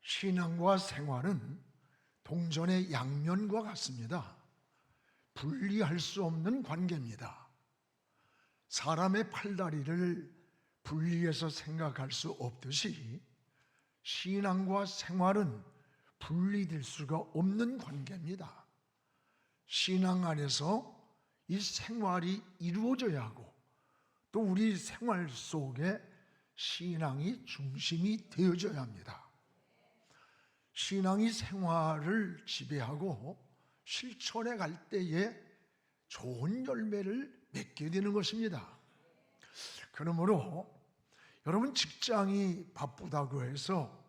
신앙과 생활은 동전의 양면과 같습니다. 분리할 수 없는 관계입니다. 사람의 팔다리를 분리해서 생각할 수 없듯이 신앙과 생활은 분리될 수가 없는 관계입니다. 신앙 안에서 이 생활이 이루어져야 하고 또 우리 생활 속에 신앙이 중심이 되어져야 합니다. 신앙이 생활을 지배하고 실천해 갈 때에 좋은 열매를 맺게 되는 것입니다. 그러므로 여러분, 직장이 바쁘다고 해서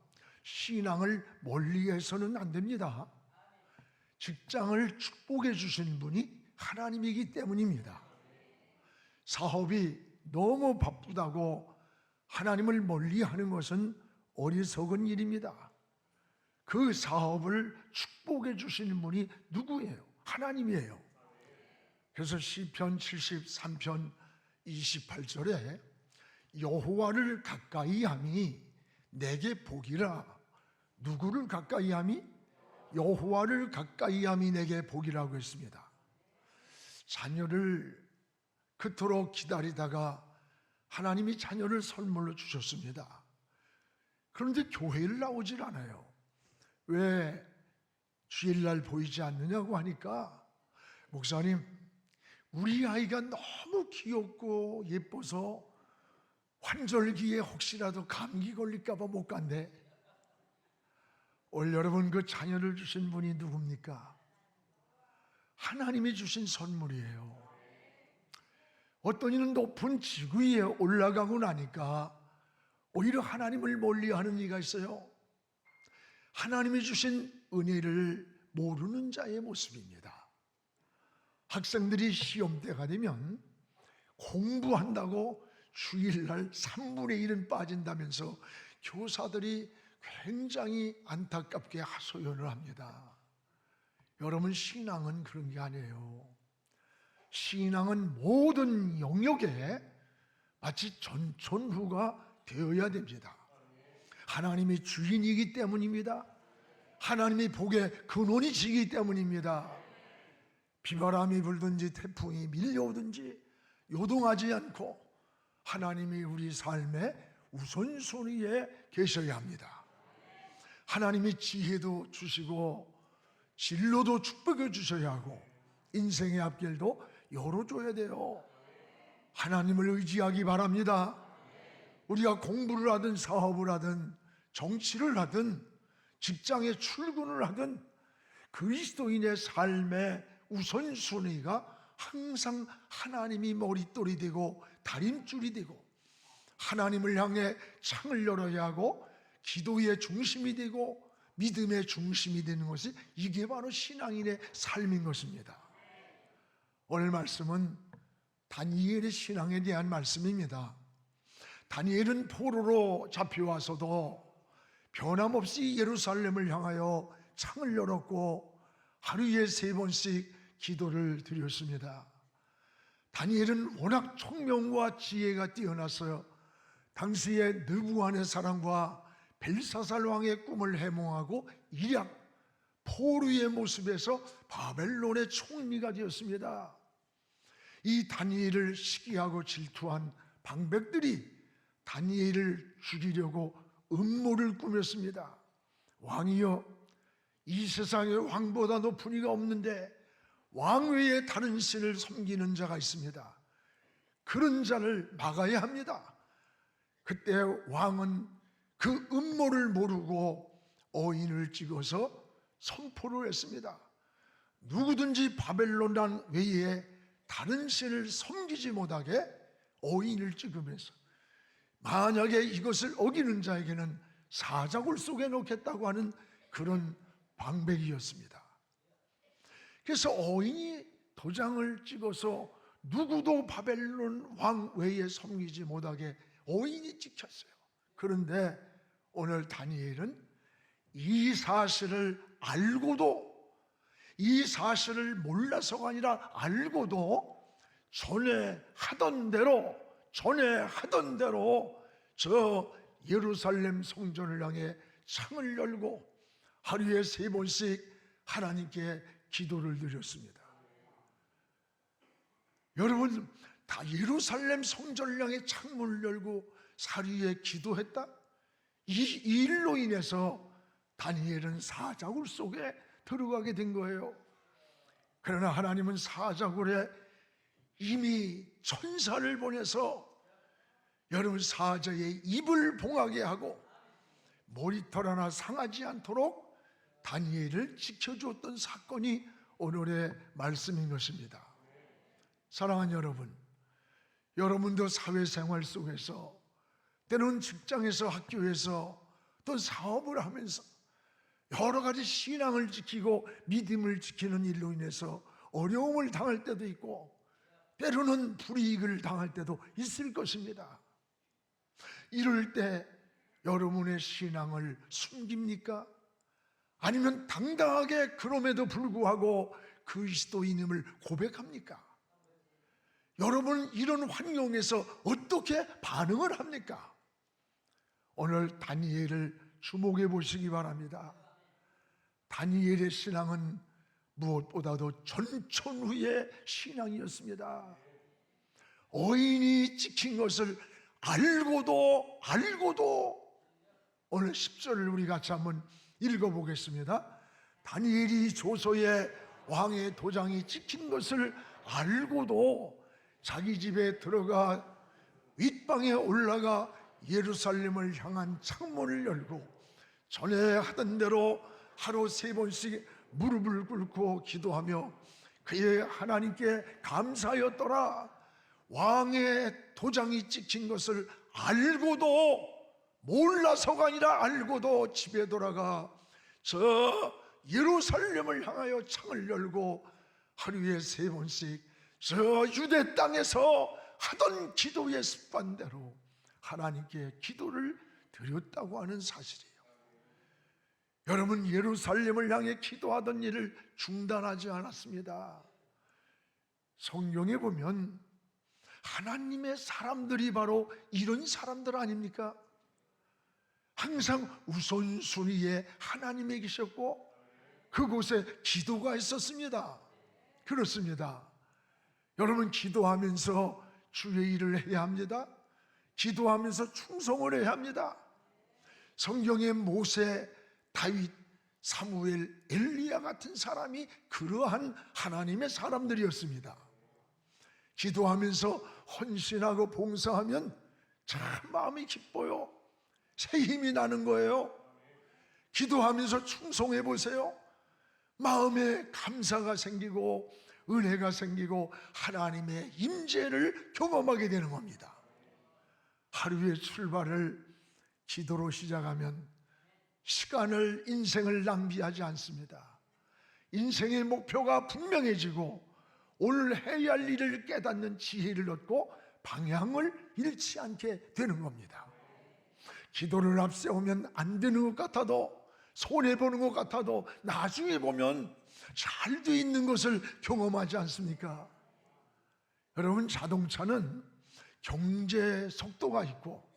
신앙을 멀리해서는 안 됩니다. 직장을 축복해 주신 분이 하나님이기 때문입니다. 사업이 너무 바쁘다고 하나님을 멀리하는 것은 어리석은 일입니다. 그 사업을 축복해 주시는 분이 누구예요? 하나님이에요. 그래서 시편 73편 28절에 여호와를 가까이함이 내게 복이라. 누구를 가까이함이? 여호와를 가까이함이 내게 복이라고 했습니다. 자녀를 그토록 기다리다가 하나님이 자녀를 선물로 주셨습니다. 그런데 교회를 나오질 않아요. 왜 주일날 보이지 않느냐고 하니까, 목사님, 우리 아이가 너무 귀엽고 예뻐서 환절기에 혹시라도 감기 걸릴까 봐 못 간대. 올 여러분, 그 자녀를 주신 분이 누굽니까? 하나님이 주신 선물이에요. 어떤 이는 높은 지구 위에 올라가고 나니까 오히려 하나님을 멀리하는 이가 있어요. 하나님이 주신 은혜를 모르는 자의 모습입니다. 학생들이 시험 때가 되면 공부한다고 주일날 3분의 1은 빠진다면서 교사들이 굉장히 안타깝게 하소연을 합니다. 여러분, 신앙은 그런 게 아니에요. 신앙은 모든 영역에 마치 전천후가 되어야 됩니다. 하나님이 주인이기 때문입니다. 하나님이 복의 근원이 지기 때문입니다. 비바람이 불든지 태풍이 밀려오든지 요동하지 않고 하나님이 우리 삶의 우선순위에 계셔야 합니다. 하나님이 지혜도 주시고 진로도 축복해 주셔야 하고 인생의 앞길도 열어줘야 돼요. 하나님을 의지하기 바랍니다. 우리가 공부를 하든 사업을 하든 정치를 하든 직장에 출근을 하든 그리스도인의 삶의 우선순위가 항상 하나님이 머릿돌이 되고 다림줄이 되고 하나님을 향해 창을 열어야 하고 기도의 중심이 되고 믿음의 중심이 되는 것이, 이게 바로 신앙인의 삶인 것입니다. 오늘 말씀은 다니엘의 신앙에 대한 말씀입니다. 다니엘은 포로로 잡혀와서도 변함없이 예루살렘을 향하여 창을 열었고 하루에 3번씩 기도를 드렸습니다. 다니엘은 워낙 총명과 지혜가 뛰어나서요, 당시에 느부갓네살왕과 벨사살 왕의 꿈을 해몽하고 일약 포로의 모습에서 바벨론의 총리가 되었습니다. 이 다니엘을 시기하고 질투한 방백들이 다니엘을 죽이려고 음모를 꾸몄습니다. 왕이여, 이 세상에 왕보다 높은 이가 없는데 왕 외에 다른 신을 섬기는 자가 있습니다. 그런 자를 막아야 합니다. 그때 왕은 그 음모를 모르고 어인을 찍어서 선포를 했습니다. 누구든지 바벨론 왕 외에 다른 신을 섬기지 못하게 어인을 찍으면서 만약에 이것을 어기는 자에게는 사자굴 속에 넣겠다고 하는 그런 방백이었습니다. 그래서 어인이 도장을 찍어서 누구도 바벨론 왕 외에 섬기지 못하게 어인이 찍혔어요. 그런데 오늘 다니엘은 이 사실을 알고도, 이 사실을 몰라서가 아니라 알고도 전에 하던 대로 저 예루살렘 성전을 향해 창을 열고 하루에 3번씩 하나님께 기도를 드렸습니다. 여러분, 다 예루살렘 성전을 향해 창문을 열고 사리에 기도했다? 이 일로 인해서 다니엘은 사자굴 속에 들어가게 된 거예요. 그러나 하나님은 사자굴에 이미 천사를 보내서 여러분 사자의 입을 봉하게 하고 머리털 하나 상하지 않도록 다니엘을 지켜주었던 사건이 오늘의 말씀인 것입니다. 사랑하는 여러분, 여러분도 사회생활 속에서 때로는 직장에서 학교에서 또 사업을 하면서 여러 가지 신앙을 지키고 믿음을 지키는 일로 인해서 어려움을 당할 때도 있고 때로는 불이익을 당할 때도 있을 것입니다. 이럴 때 여러분의 신앙을 숨깁니까? 아니면 당당하게 그럼에도 불구하고 그리스도인임을 고백합니까? 여러분은 이런 환경에서 어떻게 반응을 합니까? 오늘 다니엘을 주목해 보시기 바랍니다. 다니엘의 신앙은 무엇보다도 전천후의 신앙이었습니다. 어인이 찍힌 것을 알고도 오늘 10절을 우리 같이 한번 읽어보겠습니다. 다니엘이 조서에 왕의 도장이 찍힌 것을 알고도 자기 집에 들어가 윗방에 올라가 예루살렘을 향한 창문을 열고 전에 하던 대로 하루 3번씩 무릎을 꿇고 기도하며 그의 하나님께 감사하였더라. 왕의 도장이 찍힌 것을 알고도, 몰라서가 아니라 알고도 집에 돌아가 저 예루살렘을 향하여 창을 열고 하루에 3번씩 저 유대 땅에서 하던 기도의 습관대로 하나님께 기도를 드렸다고 하는 사실이에요. 여러분, 예루살렘을 향해 기도하던 일을 중단하지 않았습니다. 성경에 보면 하나님의 사람들이 바로 이런 사람들 아닙니까? 항상 우선순위에 하나님이 계셨고 그곳에 기도가 있었습니다. 그렇습니다. 여러분, 기도하면서 주의 일을 해야 합니다. 기도하면서 충성을 해야 합니다. 성경의 모세, 다윗, 사무엘, 엘리야 같은 사람이 그러한 하나님의 사람들이었습니다. 기도하면서 헌신하고 봉사하면 참 마음이 기뻐요. 새 힘이 나는 거예요. 기도하면서 충성해 보세요. 마음에 감사가 생기고 은혜가 생기고 하나님의 임재를 경험하게 되는 겁니다. 하루의 출발을 기도로 시작하면 시간을, 인생을 낭비하지 않습니다. 인생의 목표가 분명해지고 오늘 해야 할 일을 깨닫는 지혜를 얻고 방향을 잃지 않게 되는 겁니다. 기도를 앞세우면 안 되는 것 같아도, 손해보는 것 같아도 나중에 보면 잘 돼 있는 것을 경험하지 않습니까? 여러분, 자동차는 경제 속도가 있고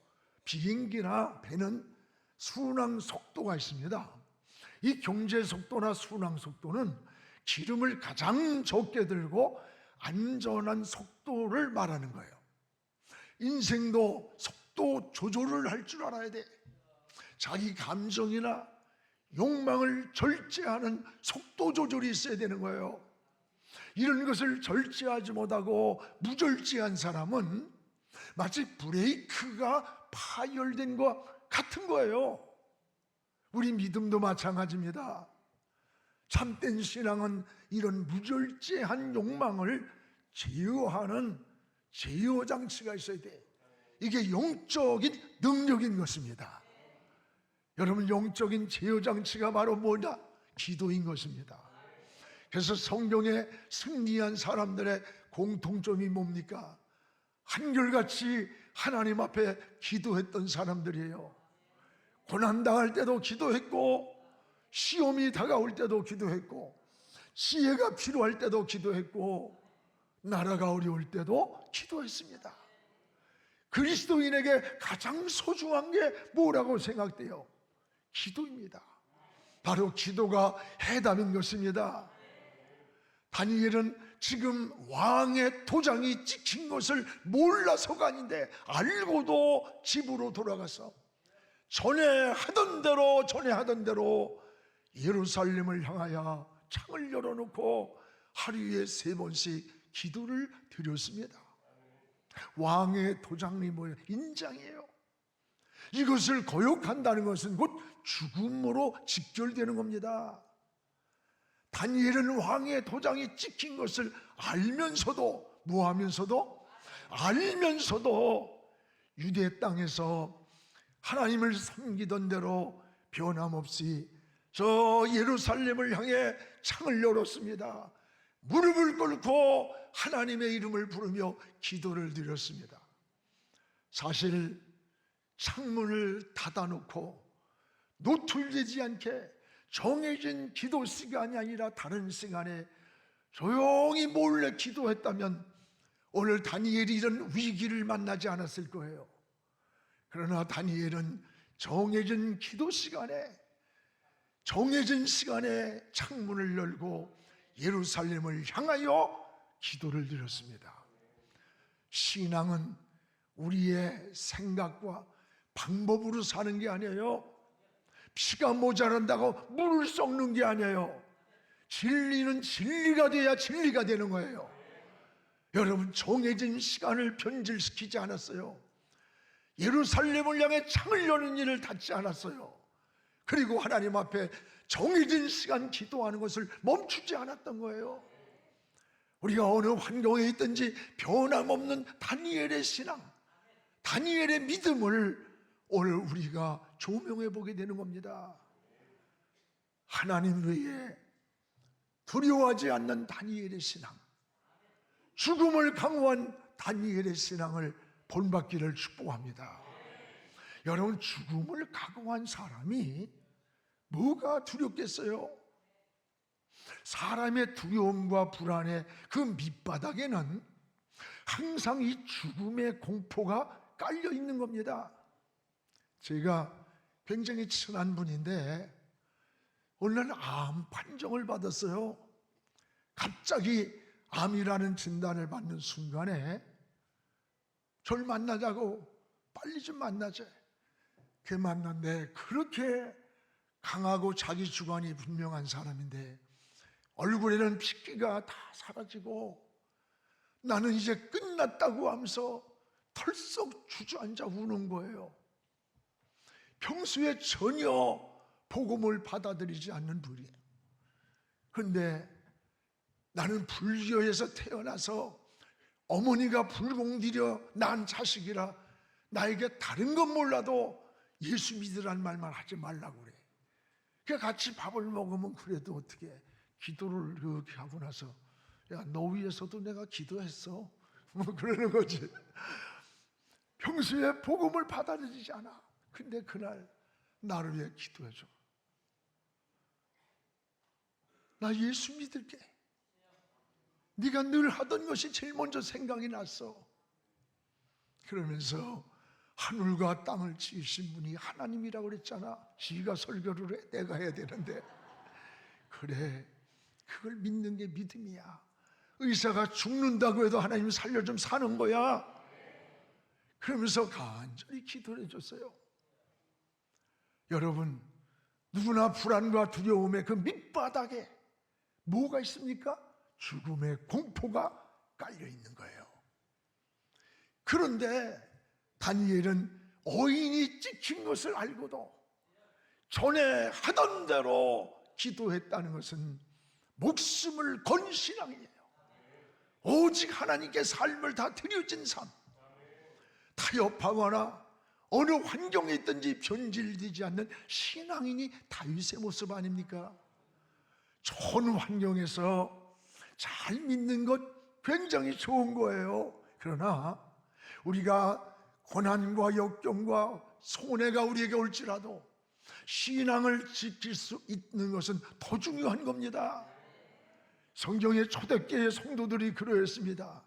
비행기나 배는 순항 속도가 있습니다. 이 경제 속도나 순항 속도는 기름을 가장 적게 들고 안전한 속도를 말하는 거예요. 인생도 속도 조절을 할 줄 알아야 돼. 자기 감정이나 욕망을 절제하는 속도 조절이 있어야 되는 거예요. 이런 것을 절제하지 못하고 무절제한 사람은 마치 브레이크가 파열된 것 같은 거예요. 우리 믿음도 마찬가지입니다. 참된 신앙은 이런 무절제한 욕망을 제어하는 제어 장치가 있어야 돼. 이게 영적인 능력인 것입니다. 여러분, 영적인 제어 장치가 바로 뭐냐? 기도인 것입니다. 그래서 성경에 승리한 사람들의 공통점이 뭡니까? 한결같이 하나님 앞에 기도했던 사람들이에요. 고난당할 때도 기도했고, 시험이 다가올 때도 기도했고, 지혜가 필요할 때도 기도했고, 나라가 어려울 때도 기도했습니다. 그리스도인에게 가장 소중한 게 뭐라고 생각돼요? 기도입니다. 바로 기도가 해답인 것입니다. 다니엘은 지금 왕의 도장이 찍힌 것을 몰라서가 아닌데 알고도 집으로 돌아가서 전에 하던 대로 예루살렘을 향하여 창을 열어놓고 하루에 3번씩 기도를 드렸습니다. 왕의 도장이 뭐예요? 인장이에요. 이것을 거역한다는 것은 곧 죽음으로 직결되는 겁니다. 다니엘은 왕의 도장이 찍힌 것을 알면서도 알면서도 유대 땅에서 하나님을 섬기던 대로 변함없이 저 예루살렘을 향해 창을 열었습니다. 무릎을 꿇고 하나님의 이름을 부르며 기도를 드렸습니다. 사실 창문을 닫아놓고 노출되지 않게 정해진 기도 시간이 아니라 다른 시간에 조용히 몰래 기도했다면 오늘 다니엘이 이런 위기를 만나지 않았을 거예요. 그러나 다니엘은 정해진 기도 시간에 창문을 열고 예루살렘을 향하여 기도를 드렸습니다. 신앙은 우리의 생각과 방법으로 사는 게 아니에요. 피가 모자란다고 물을 썩는 게 아니에요. 진리는 진리가 돼야 진리가 되는 거예요. 여러분, 정해진 시간을 변질시키지 않았어요. 예루살렘을 향해 창을 여는 일을 닫지 않았어요. 그리고 하나님 앞에 정해진 시간 기도하는 것을 멈추지 않았던 거예요. 우리가 어느 환경에 있든지 변함없는 다니엘의 신앙, 다니엘의 믿음을 오늘 우리가 조명해 보게 되는 겁니다. 하나님 외에 두려워하지 않는 다니엘의 신앙, 죽음을 강구한 다니엘의 신앙을 본받기를 축복합니다. 여러분, 죽음을 각오한 사람이 뭐가 두렵겠어요? 사람의 두려움과 불안의 그 밑바닥에는 항상 이 죽음의 공포가 깔려 있는 겁니다. 제가 굉장히 친한 분인데 어느 날 암 판정을 받았어요. 갑자기 암이라는 진단을 받는 순간에 저를 만나자고, 빨리 좀 만나자. 그 만났는데 그렇게 강하고 자기 주관이 분명한 사람인데 얼굴에는 핏기가 다 사라지고 나는 이제 끝났다고 하면서 털썩 주저앉아 우는 거예요. 평소에 전혀 복음을 받아들이지 않는 분이에요. 그런데 나는 불교에서 태어나서 어머니가 불공들여 낳은 자식이라 나에게 다른 건 몰라도 예수 믿으라는 말만 하지 말라고 그래. 그러니까 같이 밥을 먹으면 그래도 어떻게 기도를 그렇게 하고 나서 야, 너 위해서도 내가 기도했어. 뭐 그러는 거지. 평소에 복음을 받아들이지 않아. 근데 그날 나를 위해 기도해줘. 나 예수 믿을게. 네가 늘 하던 것이 제일 먼저 생각이 났어. 그러면서 하늘과 땅을 지으신 분이 하나님이라고 그랬잖아. 지가 설교를 해, 내가 해야 되는데. 그래, 그걸 믿는 게 믿음이야. 의사가 죽는다고 해도 하나님 살려 좀 사는 거야. 그러면서 간절히 기도를 해줬어요. 여러분, 누구나 불안과 두려움의 그 밑바닥에 뭐가 있습니까? 죽음의 공포가 깔려 있는 거예요. 그런데 다니엘은 어인이 찍힌 것을 알고도 전에 하던 대로 기도했다는 것은 목숨을 건 신앙이에요. 오직 하나님께 삶을 다 드려진 삶. 타협하거나 어느 환경에 있든지 변질되지 않는 신앙인이 다윗의 모습 아닙니까? 좋은 환경에서 잘 믿는 것 굉장히 좋은 거예요. 그러나 우리가 고난과 역경과 손해가 우리에게 올지라도 신앙을 지킬 수 있는 것은 더 중요한 겁니다. 성경의 초대교회 성도들이 그러했습니다.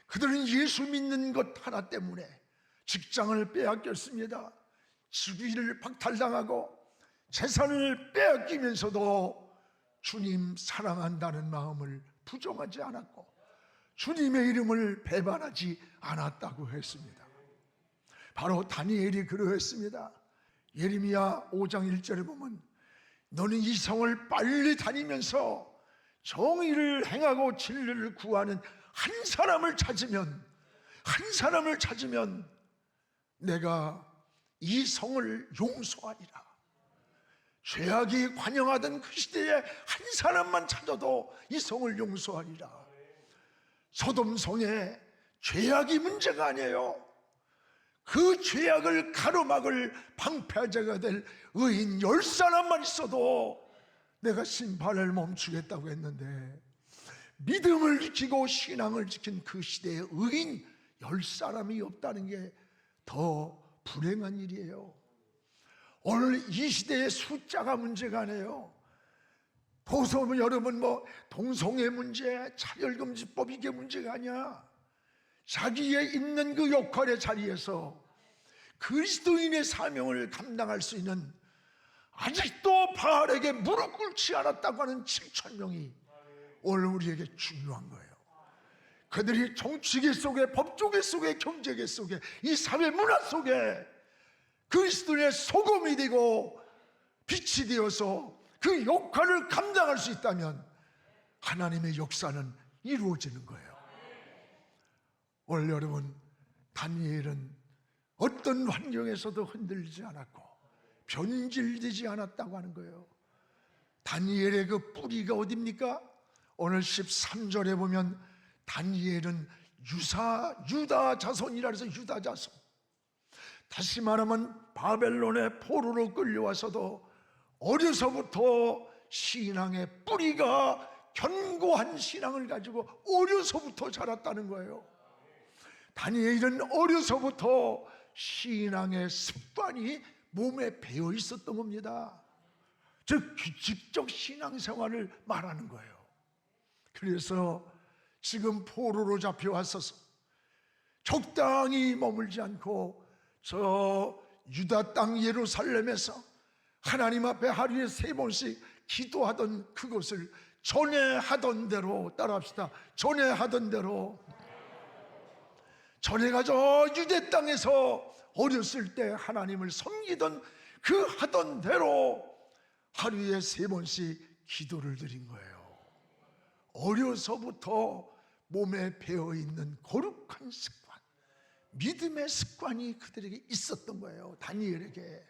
그들은 예수 믿는 것 하나 때문에 직장을 빼앗겼습니다. 주위를 박탈당하고 재산을 빼앗기면서도 주님 사랑한다는 마음을 부정하지 않았고 주님의 이름을 배반하지 않았다고 했습니다. 바로 다니엘이 그러했습니다. 예레미야 5장 1절에 보면 너는 이 성을 빨리 다니면서 정의를 행하고 진리를 구하는 한 사람을 찾으면 내가 이 성을 용서하리라. 죄악이 관영하던 그 시대에 한 사람만 찾아도 이 성을 용서하리라. 소돔성에 죄악이 문제가 아니에요. 그 죄악을 가로막을 방패자가 될 의인 10사람만 있어도 내가 심판을 멈추겠다고 했는데 믿음을 지키고 신앙을 지킨 그 시대의 의인 10사람이 없다는 게 더 불행한 일이에요. 오늘 이 시대의 숫자가 문제가 아니에요. 보통 여러분 동성애 문제, 차별금지법 이게 문제가 아니야. 자기의 있는 그 역할의 자리에서 그리스도인의 사명을 감당할 수 있는 아직도 바알에게 무릎 꿇지 않았다고 하는 7,000명이 오늘 우리에게 중요한 거예요. 그들이 정치계 속에, 법조계 속에, 경제계 속에, 이 사회 문화 속에 그리스도의 소금이 되고 빛이 되어서 그 역할을 감당할 수 있다면 하나님의 역사는 이루어지는 거예요. 오늘 여러분, 다니엘은 어떤 환경에서도 흔들리지 않았고 변질되지 않았다고 하는 거예요. 다니엘의 그 뿌리가 어디입니까? 오늘 13절에 보면 다니엘은 유다 자손이라 해서 유다 자손, 다시 말하면 바벨론의 포로로 끌려와서도 어려서부터 신앙의 뿌리가 견고한 신앙을 가지고 어려서부터 자랐다는 거예요. 다니엘은 어려서부터 신앙의 습관이 몸에 배어 있었던 겁니다. 즉 규칙적 신앙생활을 말하는 거예요. 그래서 지금 포로로 잡혀왔어서 적당히 머물지 않고 저 유다 땅 예루살렘에서 하나님 앞에 하루에 3번씩 기도하던 그것을 전에 하던 대로, 따라합시다. 전에 하던 대로, 전에가 저 유대 땅에서 어렸을 때 하나님을 섬기던 그 하던 대로 하루에 3번씩 기도를 드린 거예요. 어려서부터 몸에 배어있는 거룩한 습관, 믿음의 습관이 그들에게 있었던 거예요. 다니엘에게.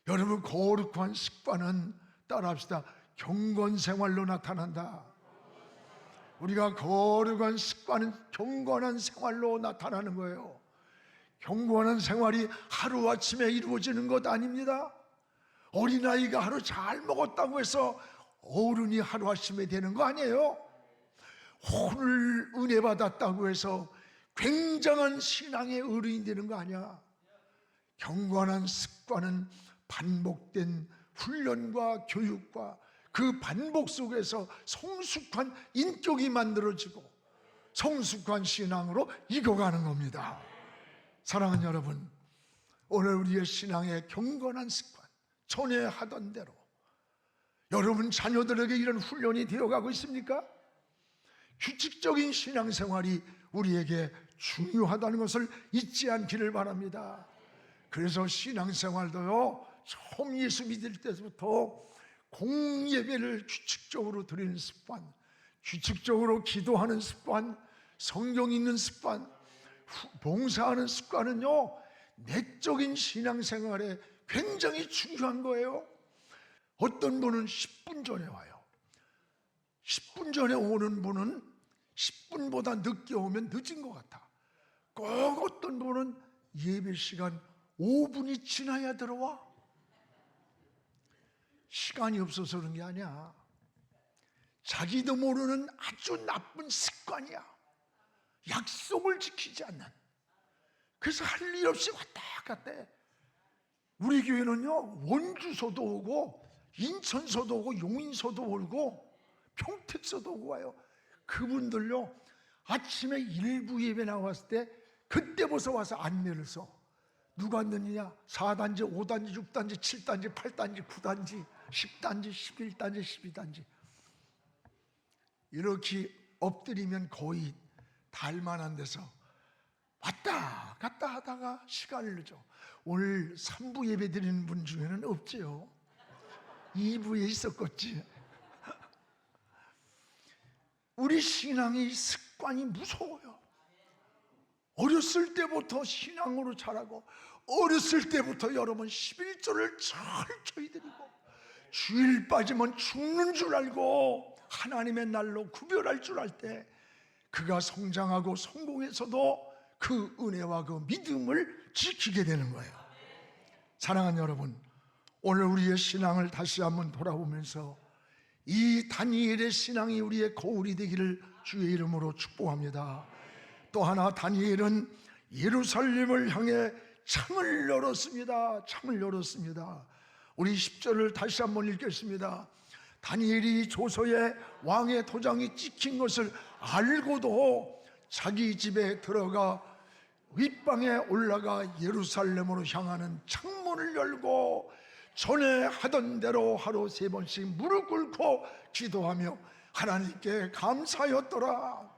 여러분, 거룩한 습관은, 따라합시다, 경건생활로 나타난다. 우리가 거룩한 습관은 경건한 생활로 나타나는 거예요. 경건한 생활이 하루아침에 이루어지는 것 아닙니다. 어린아이가 하루 잘 먹었다고 해서 어른이 하루아침에 되는 거 아니에요. 오늘 은혜 받았다고 해서 굉장한 신앙의 어른이 되는 거 아니야. 경건한 습관은 반복된 훈련과 교육과 그 반복 속에서 성숙한 인격이 만들어지고 성숙한 신앙으로 익어가는 겁니다. 사랑하는 여러분, 오늘 우리의 신앙의 경건한 습관, 전에 하던 대로 여러분 자녀들에게 이런 훈련이 되어가고 있습니까? 규칙적인 신앙생활이 우리에게 중요하다는 것을 잊지 않기를 바랍니다. 그래서 신앙생활도요, 처음 예수 믿을 때부터 공예배를 규칙적으로 드리는 습관, 규칙적으로 기도하는 습관, 성경 읽는 습관, 봉사하는 습관은요, 내적인 신앙생활에 굉장히 중요한 거예요. 어떤 분은 10분 전에 와요. 10분 전에 오는 분은 10분보다 늦게 오면 늦은 것 같아. 꼭 어떤 분은 예배 시간 5분이 지나야 들어와. 시간이 없어서 그런 게 아니야. 자기도 모르는 아주 나쁜 습관이야. 약속을 지키지 않는. 그래서 할 일 없이 왔다 갔다 해. 우리 교회는요, 원주소도 오고 인천서도 오고 용인서도 오고 평택서도 오고 와요. 그분들요, 아침에 일부 예배 나왔을 때 그때부터 와서 안내를 써. 누가 넣느냐? 4단지, 5단지, 6단지, 7단지, 8단지, 9단지, 10단지, 11단지, 12단지. 이렇게 엎드리면 거의 닿을만한 데서 왔다 갔다 하다가 시간을 늦어. 오늘 3부 예배 드리는 분 중에는 없지요. 2부에 있었겠지. 우리 신앙의 습관이 무서워요. 어렸을 때부터 신앙으로 자라고, 어렸을 때부터 여러분 11조를 철저히 드리고, 주일 빠지면 죽는 줄 알고 하나님의 날로 구별할 줄 알 때 그가 성장하고 성공해서도 그 은혜와 그 믿음을 지키게 되는 거예요. 사랑하는 여러분, 오늘 우리의 신앙을 다시 한번 돌아보면서 이 다니엘의 신앙이 우리의 거울이 되기를 주의 이름으로 축복합니다. 또 하나, 다니엘은 예루살렘을 향해 창을 열었습니다. 창을 열었습니다. 우리 10절을 다시 한번 읽겠습니다. 다니엘이 조서에 왕의 도장이 찍힌 것을 알고도 자기 집에 들어가 윗방에 올라가 예루살렘으로 향하는 창문을 열고 전에 하던 대로 하루 3번씩 무릎 꿇고 기도하며 하나님께 감사하였더라.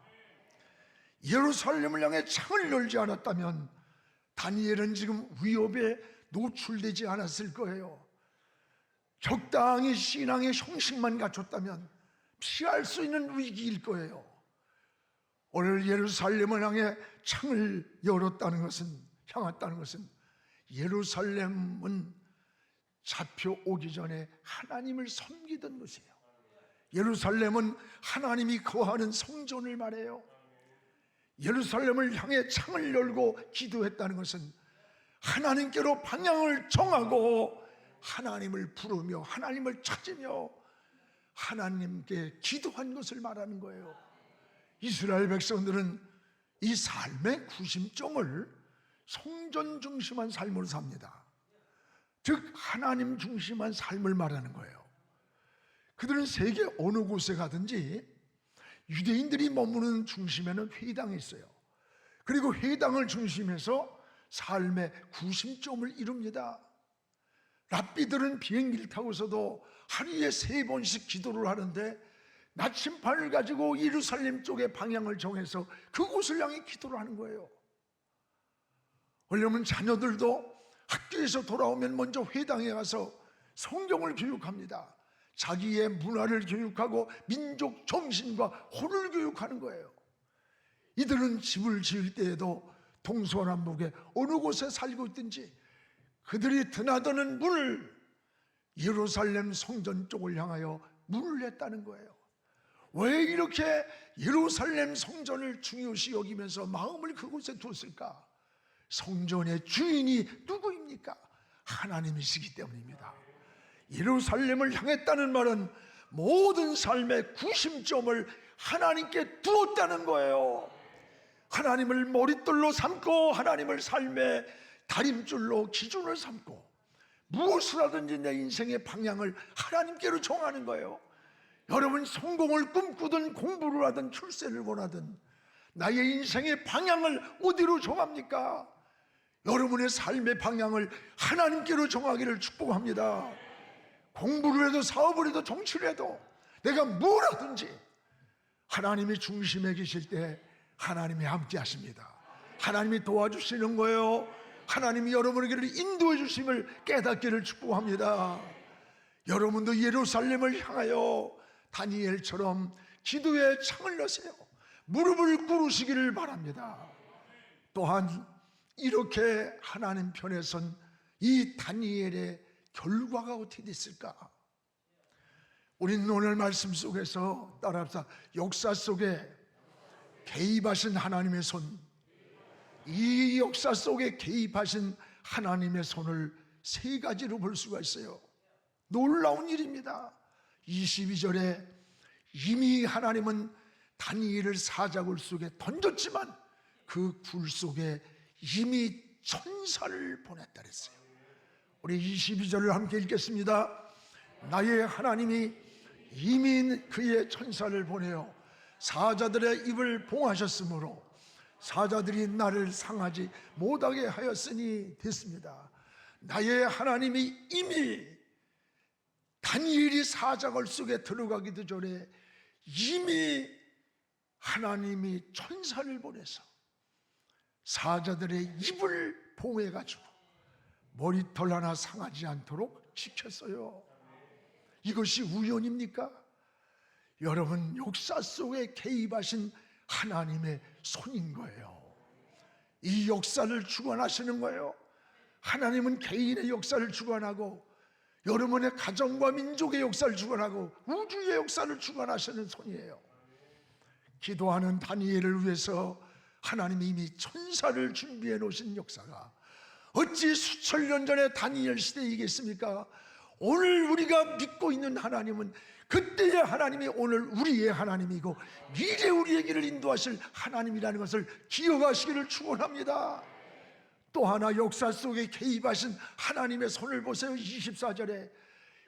예루살렘을 향해 창을 열지 않았다면 다니엘은 지금 위협에 노출되지 않았을 거예요. 적당히 신앙의 형식만 갖췄다면 피할 수 있는 위기일 거예요. 오늘 예루살렘을 향해 창을 열었다는 것은, 향했다는 것은, 예루살렘은 잡혀오기 전에 하나님을 섬기던 것이에요. 예루살렘은 하나님이 거하는 성전을 말해요. 예루살렘을 향해 창을 열고 기도했다는 것은 하나님께로 방향을 정하고 하나님을 부르며 하나님을 찾으며 하나님께 기도한 것을 말하는 거예요. 이스라엘 백성들은 이 삶의 구심점을 성전 중심한 삶으로 삽니다. 즉 하나님 중심한 삶을 말하는 거예요. 그들은 세계 어느 곳에 가든지 유대인들이 머무는 중심에는 회당이 있어요. 그리고 회당을 중심해서 삶의 구심점을 이룹니다. 랍비들은 비행기를 타고서도 하루에 3번씩 기도를 하는데 나침반을 가지고 예루살렘 쪽의 방향을 정해서 그곳을 향해 기도를 하는 거예요. 왜냐하면 자녀들도 학교에서 돌아오면 먼저 회당에 가서 성경을 교육합니다. 자기의 문화를 교육하고 민족 정신과 혼을 교육하는 거예요. 이들은 집을 지을 때에도 동서남북에 어느 곳에 살고 있든지 그들이 드나드는 문을 예루살렘 성전 쪽을 향하여 문을 냈다는 거예요. 왜 이렇게 예루살렘 성전을 중요시 여기면서 마음을 그곳에 두었을까? 성전의 주인이 누구입니까? 하나님이시기 때문입니다. 예루살렘을 향했다는 말은 모든 삶의 구심점을 하나님께 두었다는 거예요. 하나님을 머릿돌로 삼고 하나님을 삶의 다림줄로 기준을 삼고 무엇을 하든지 내 인생의 방향을 하나님께로 정하는 거예요. 여러분 성공을 꿈꾸든 공부를 하든 출세를 원하든 나의 인생의 방향을 어디로 정합니까? 여러분의 삶의 방향을 하나님께로 정하기를 축복합니다. 공부를 해도 사업을 해도 정치를 해도 내가 뭘 하든지 하나님이 중심에 계실 때 하나님이 함께 하십니다. 하나님이 도와주시는 거예요. 하나님이 여러분에게 인도해 주심을 깨닫기를 축복합니다. 여러분도 예루살렘을 향하여 다니엘처럼 기도에 창을 여세요. 무릎을 꿇으시기를 바랍니다. 또한 이렇게 하나님 편에 선 이 다니엘의 결과가 어떻게 됐을까? 우리는 오늘 말씀 속에서 따라합시다. 역사 속에 개입하신 하나님의 손, 이 역사 속에 개입하신 하나님의 손을 3가지로 볼 수가 있어요. 놀라운 일입니다. 22절에 이미 하나님은 다니엘을 사자굴 속에 던졌지만 그 굴 속에 이미 천사를 보냈다 그랬어요. 우리 22절을 함께 읽겠습니다. 나의 하나님이 이미 그의 천사를 보내어 사자들의 입을 봉하셨으므로 사자들이 나를 상하지 못하게 하였으니 됐습니다. 나의 하나님이 이미 다니엘이 사자굴 속에 들어가기도 전에 이미 하나님이 천사를 보내서 사자들의 입을 봉해가지고 머리털 하나 상하지 않도록 지켰어요. 이것이 우연입니까? 여러분, 역사 속에 개입하신 하나님의 손인 거예요. 이 역사를 주관하시는 거예요. 하나님은 개인의 역사를 주관하고 여러분의 가정과 민족의 역사를 주관하고 우주의 역사를 주관하시는 손이에요. 기도하는 다니엘을 위해서 하나님이 이미 천사를 준비해 놓으신 역사가 어찌 수천 년 전에 다니엘 시대이겠습니까? 오늘 우리가 믿고 있는 하나님은 그때의 하나님이 오늘 우리의 하나님이고 미래 우리의 길을 인도하실 하나님이라는 것을 기억하시기를 축원합니다. 또 하나 역사 속에 개입하신 하나님의 손을 보세요. 24절에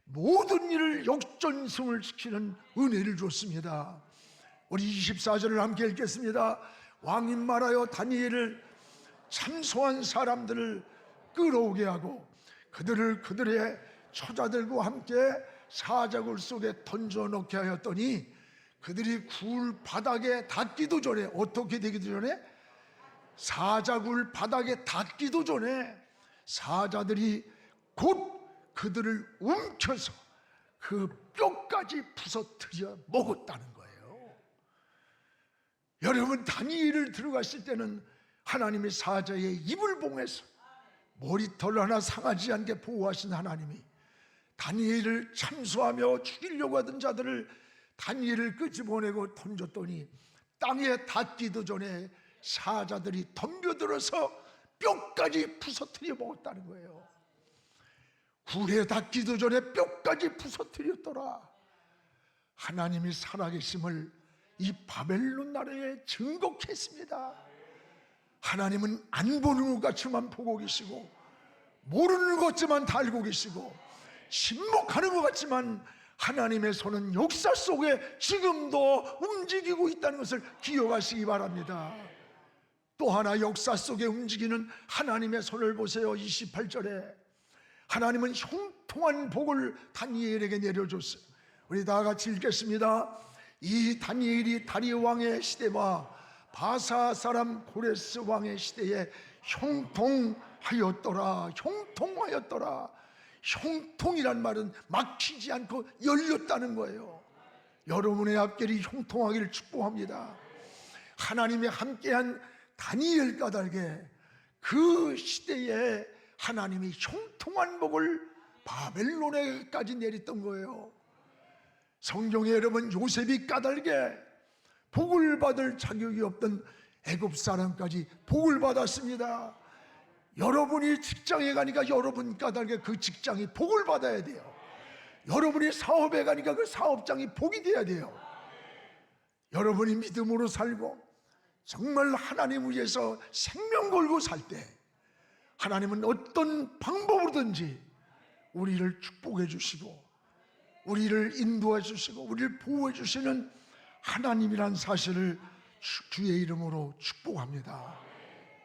모든 일을 역전승을 시키는 은혜를 줬습니다. 우리 24절을 함께 읽겠습니다. 왕이 말하여 다니엘을 참소한 사람들을 끌어오게 하고 그들을 그들의 처자들과 함께 사자굴 속에 던져넣게 하였더니 그들이 굴 바닥에 닿기도 전에, 어떻게 되기도 전에? 사자굴 바닥에 닿기도 전에 사자들이 곧 그들을 움켜서 그 뼈까지 부서뜨려 먹었다는 거예요. 여러분, 다니엘을 들어갔을 때는 하나님이 사자의 입을 봉해서 머리털 하나 상하지 않게 보호하신 하나님이 다니엘을 참수하며 죽이려고 하던 자들을 다니엘을 끄집어내고 던졌더니 땅에 닿기도 전에 사자들이 덤벼들어서 뼈까지 부서뜨려 먹었다는 거예요. 굴에 닿기도 전에 뼈까지 부서뜨렸더라. 하나님이 살아계심을 이 바벨론 나라에 증거했습니다. 하나님은 안 보는 것 같지만 보고 계시고 모르는 것 같지만 다 알고 계시고 침묵하는 것 같지만 하나님의 손은 역사 속에 지금도 움직이고 있다는 것을 기억하시기 바랍니다. 또 하나 역사 속에 움직이는 하나님의 손을 보세요. 28절에 하나님은 형통한 복을 다니엘에게 내려줬어요. 우리 다 같이 읽겠습니다. 이 다니엘이 다리오 왕의 시대와 바사 사람 고레스 왕의 시대에 형통하였더라. 형통하였더라. 형통이란 말은 막히지 않고 열렸다는 거예요. 여러분의 앞길이 형통하기를 축복합니다. 하나님이 함께한 다니엘 까닭에 그 시대에 하나님이 형통한 복을 바벨론에까지 내렸던 거예요. 성경에 여러분, 요셉이 까닭에 복을 받을 자격이 없던 애굽 사람까지 복을 받았습니다. 여러분이 직장에 가니까 여러분 까닭에 그 직장이 복을 받아야 돼요. 여러분이 사업에 가니까 그 사업장이 복이 돼야 돼요. 여러분이 믿음으로 살고 정말 하나님을 위해서 생명 걸고 살 때 하나님은 어떤 방법으로든지 우리를 축복해 주시고 우리를 인도해 주시고 우리를 보호해 주시는 하나님이란 사실을 주의 이름으로 축복합니다.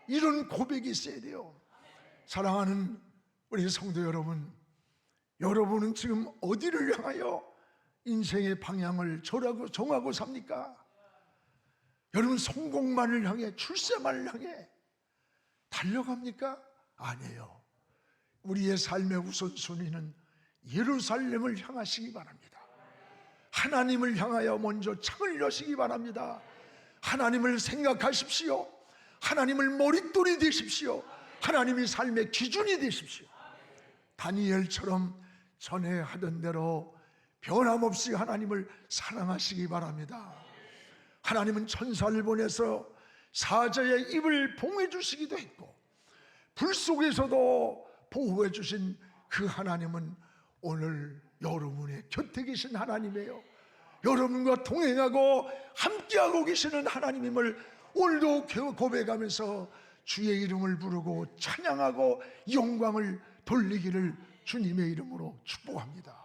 이런 고백이 있어야 돼요. 사랑하는 우리 성도 여러분, 여러분은 지금 어디를 향하여 인생의 방향을 정하고 삽니까? 여러분, 성공만을 향해, 출세만을 향해 달려갑니까? 아니에요. 우리의 삶의 우선순위는 예루살렘을 향하시기 바랍니다. 하나님을 향하여 먼저 창을 여시기 바랍니다. 하나님을 생각하십시오. 하나님을 머릿돌이 되십시오. 하나님이 삶의 기준이 되십시오. 다니엘처럼 전에 하던 대로 변함없이 하나님을 사랑하시기 바랍니다. 하나님은 천사를 보내서 사자의 입을 봉해 주시기도 했고 불 속에서도 보호해 주신 그 하나님은 오늘 여러분의 곁에 계신 하나님이에요. 여러분과 동행하고 함께하고 계시는 하나님임을 오늘도 고백하면서 주의 이름을 부르고 찬양하고 영광을 돌리기를 주님의 이름으로 축복합니다.